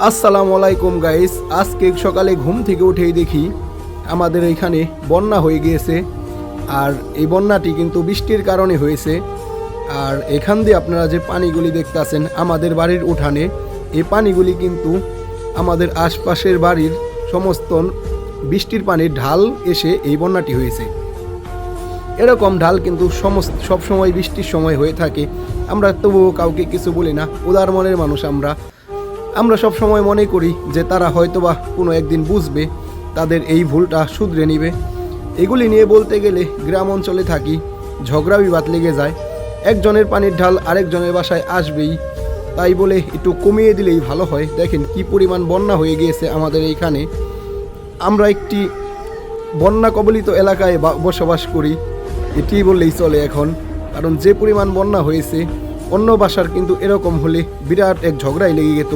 আসসালামু আলাইকুম গাইস। আজকে সকালে ঘুম থেকে উঠেই দেখি আমাদের এখানে বন্যা হয়ে গিয়েছে। আর এই বন্যাটি কিন্তু বৃষ্টির কারণে হয়েছে। আর এখান দিয়ে আপনারা যে পানিগুলি দেখতেছেন আমাদের বাড়ির উঠানে, এই পানিগুলি কিন্তু আমাদের আশপাশের বাড়ির সমস্ত বৃষ্টির পানির ঢাল এসে এই বন্যাটি হয়েছে। এরকম ঢাল কিন্তু সব সময় বৃষ্টির সময় হয়ে থাকে। আমরা তবুও কাউকে কিছু বলি না, উদার মনের মানুষ আমরা সব সময় মনে করি যে তারা হয়তোবা কোনো একদিন বুঝবে, তাদের এই ভুলটা শুধরে নিবে। এগুলি নিয়ে বলতে গেলে গ্রাম অঞ্চলে থাকি, ঝগড়া বিবাদ লেগে যায়। একজনের পানির ঢাল আরেকজনের বাসায় আসবেই, তাই বলে একটু কমিয়ে দিলেই ভালো হয়। দেখেন কি পরিমাণ বন্যা হয়ে গিয়েছে আমাদের এইখানে। আমরা একটি বন্যা কবলিত এলাকায় বসবাস করি, এটি বললেই চলে এখন। কারণ যে পরিমাণ বন্যা হয়েছে, অন্য বাসার কিন্তু এরকম হলে বিরাট এক ঝগড়াই লেগে যেত।